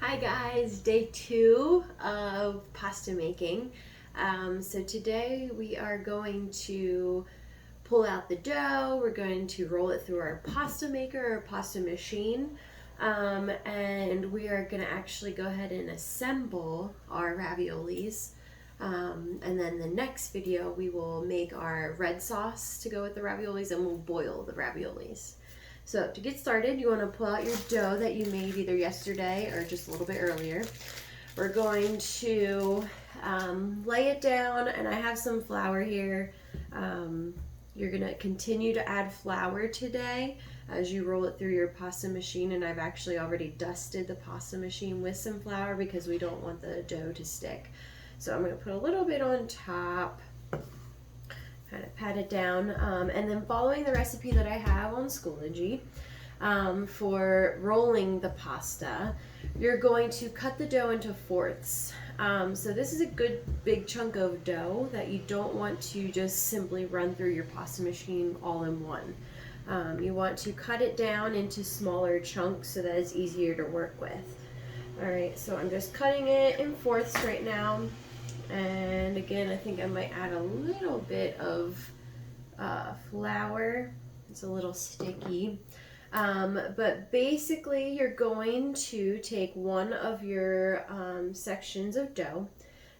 Hi guys, day 2 of pasta making. So today we are going to pull out the dough. We're going to roll it through our pasta maker or pasta machine. And we are going to actually go ahead and assemble our raviolis. And then the next video we will make our red sauce to go with the raviolis, and we'll boil the raviolis. So to get started, you want to pull out your dough that you made either yesterday or just a little bit earlier. We're going to lay it down, and I have some flour here. You're going to continue to add flour today as you roll it through your pasta machine, and I've actually already dusted the pasta machine with some flour because we don't want the dough to stick. So I'm going to put a little bit on top. Kind of pat it down, and then following the recipe that I have on Schoology for rolling the pasta, you're going to cut the dough into fourths. So this is a good big chunk of dough that you don't want to just simply run through your pasta machine all in one. You want to cut it down into smaller chunks so that it's easier to work with. Alright, so I'm just cutting it in fourths right now. And again, I think I might add a little bit of flour. It's a little sticky. But basically, you're going to take one of your sections of dough,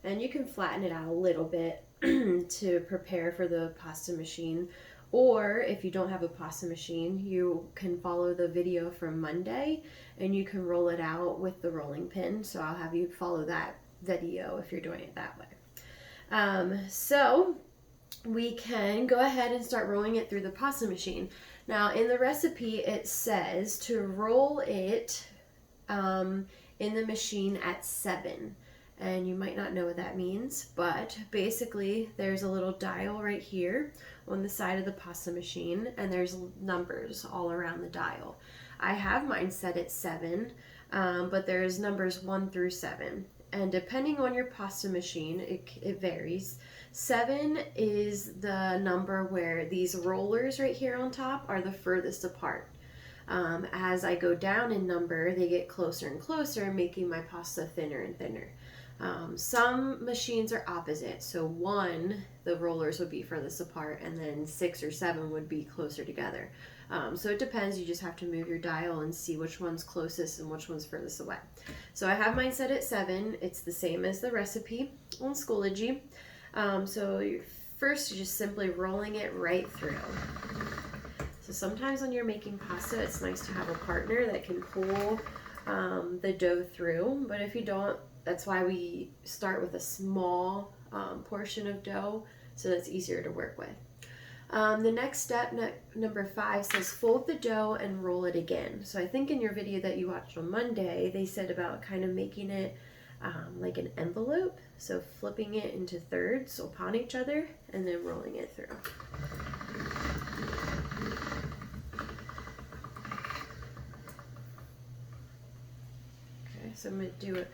and you can flatten it out a little bit to prepare for the pasta machine. Or if you don't have a pasta machine, you can follow the video from Monday, and you can roll it out with the rolling pin. So I'll have you follow that video if you're doing it that way. So we can go ahead and start rolling it through the pasta machine. Now in the recipe it says to roll it in the machine at 7, and you might not know what that means, but basically there's a little dial right here on the side of the pasta machine, and there's numbers all around the dial. I have mine set at 7, but there's numbers 1 through 7. And depending on your pasta machine, it varies. 7 is the number where these rollers right here on top are the furthest apart. As I go down in number, they get closer and closer, making my pasta thinner and thinner. Some machines are opposite. So 1, the rollers would be furthest apart, and then 6 or 7 would be closer together. So it depends. You just have to move your dial and see which one's closest and which one's furthest away. So I have mine set at 7. It's the same as the recipe on Schoology. So first, you're just simply rolling it right through. So sometimes when you're making pasta, it's nice to have a partner that can pull the dough through. But if you don't, that's why we start with a small portion of dough, so that's easier to work with. The next step, number 5, says fold the dough and roll it again. So I think in your video that you watched on Monday, they said about kind of making it like an envelope. So flipping it into thirds upon each other and then rolling it through. Okay, so I'm going to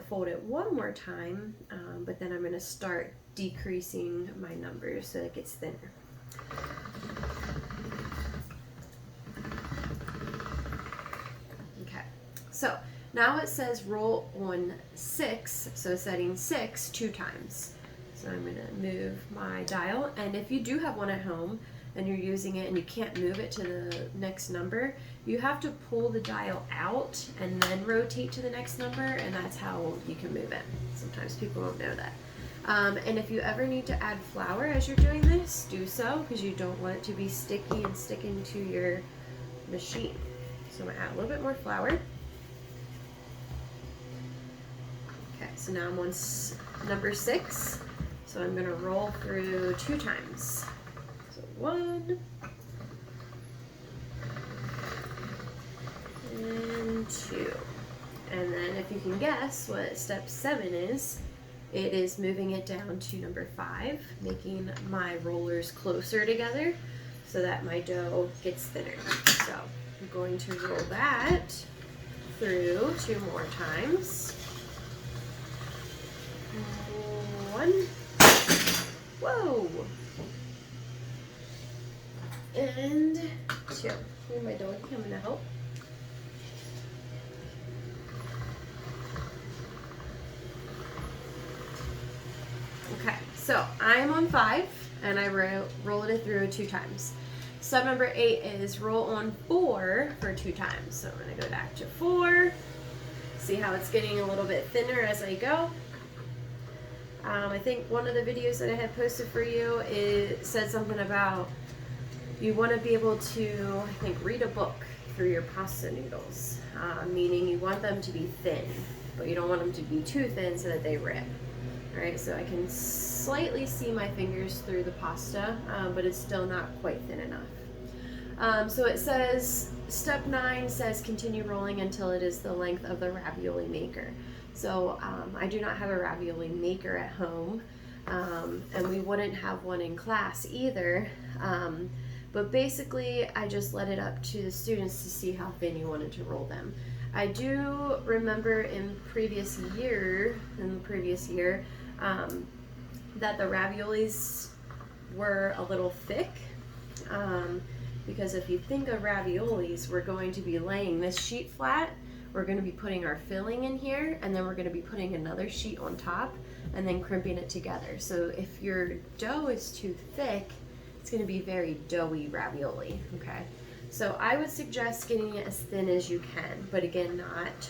fold it one more time, but then I'm going to start decreasing my numbers so it gets thinner. Okay, so now it says roll on 6, so setting 6 2 times. So I'm going to move my dial, and if you do have one at home and you're using it and you can't move it to the next number, you have to pull the dial out and then rotate to the next number, and that's how you can move it. Sometimes people don't know that. And if you ever need to add flour as you're doing this, do so, because you don't want it to be sticky and sticking to your machine. So I'm going to add a little bit more flour. Okay, so now I'm on number 6. So I'm going to roll through 2 times. So 1 and 2. And then if you can guess what step 7 is, it is moving it down to number 5, making my rollers closer together so that my dough gets thinner. So I'm going to roll that through 2 more times. 1. Whoa! And 2. Here's my dog coming to help. So I'm on 5, and I rolled it through 2 times. Step number 8 is roll on 4 for 2 times. So I'm going to go back to 4. See how it's getting a little bit thinner as I go. I think one of the videos that I had posted for you said something about you want to be able to, I think, read a book through your pasta noodles, meaning you want them to be thin, but you don't want them to be too thin so that they rip. All right, so I can slightly see my fingers through the pasta, but it's still not quite thin enough. So it says, step 9 says continue rolling until it is the length of the ravioli maker. So I do not have a ravioli maker at home, and we wouldn't have one in class either. But basically, I just let it up to the students to see how thin you wanted to roll them. I do remember in the previous year, that the raviolis were a little thick. Because if you think of raviolis, we're going to be laying this sheet flat. We're going to be putting our filling in here, and then we're going to be putting another sheet on top and then crimping it together. So if your dough is too thick, it's going to be very doughy ravioli, okay? So I would suggest getting it as thin as you can, but again, not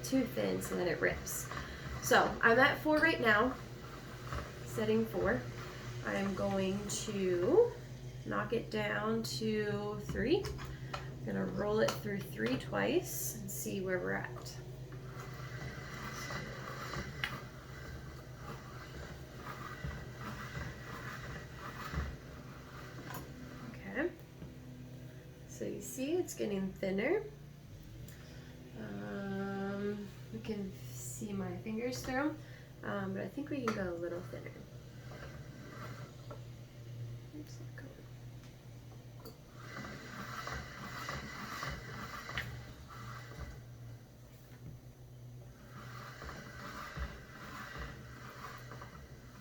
too thin so that it rips. So I'm at 4 right now, setting 4. I'm going to knock it down to 3. I'm going to roll it through 3 twice and see where we're at. Okay. So you see it's getting thinner. You can see my fingers through, but I think we can go a little thinner. Oops,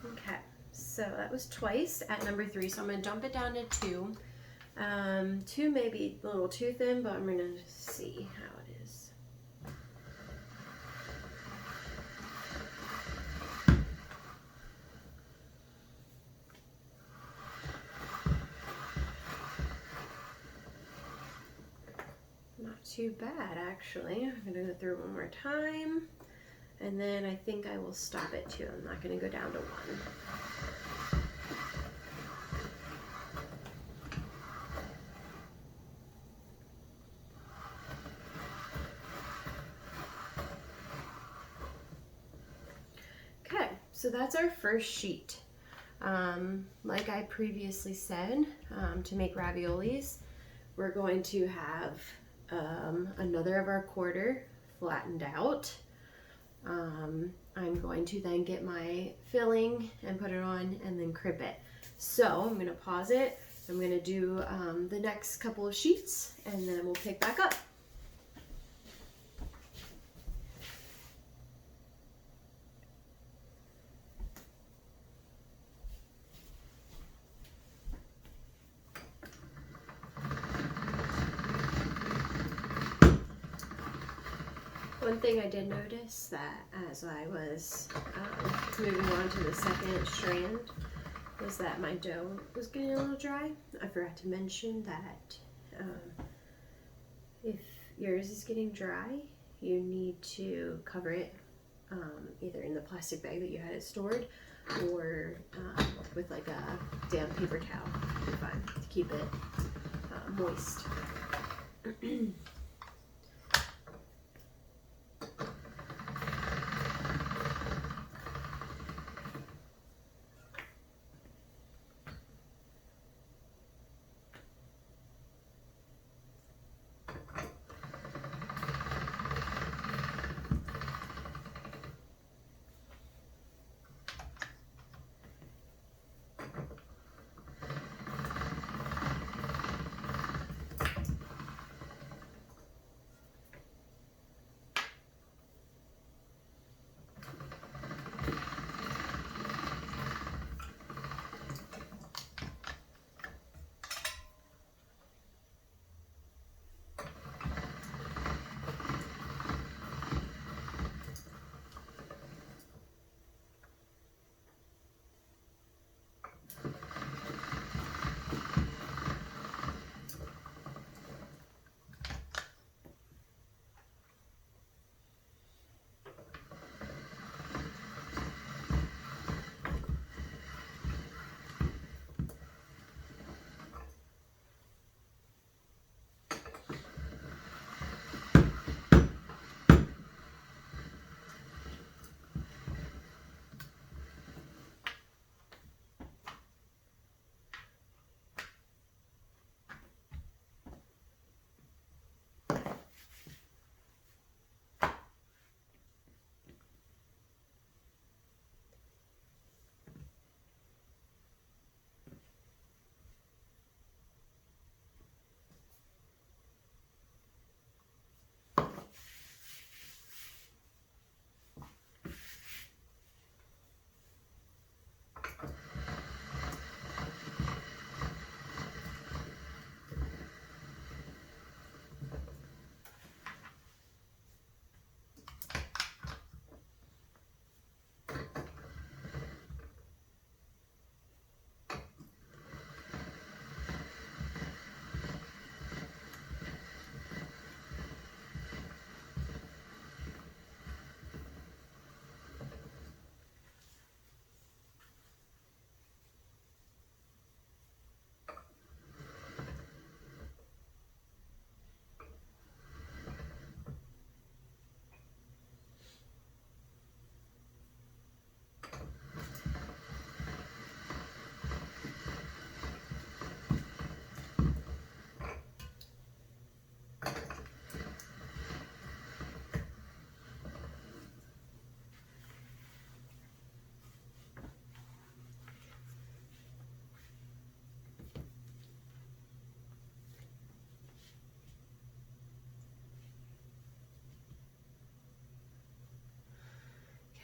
okay, so that was twice at number 3, so I'm going to dump it down to 2. 2 may be a little too thin, but I'm going to see how it is. Not too bad, actually. I'm going to go through it one more time, and then I think I will stop it too. I'm not going to go down to 1. So that's our first sheet. Like I previously said, to make raviolis, we're going to have another of our quarter flattened out. I'm going to then get my filling and put it on and then crimp it. So I'm going to pause it. I'm going to do the next couple of sheets and then we'll pick back up. One thing I did notice that as I was moving on to the second strand was that my dough was getting a little dry. I forgot to mention that if yours is getting dry, you need to cover it either in the plastic bag that you had it stored or with like a damp paper towel would be fine to keep it moist.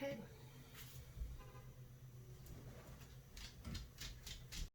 Okay.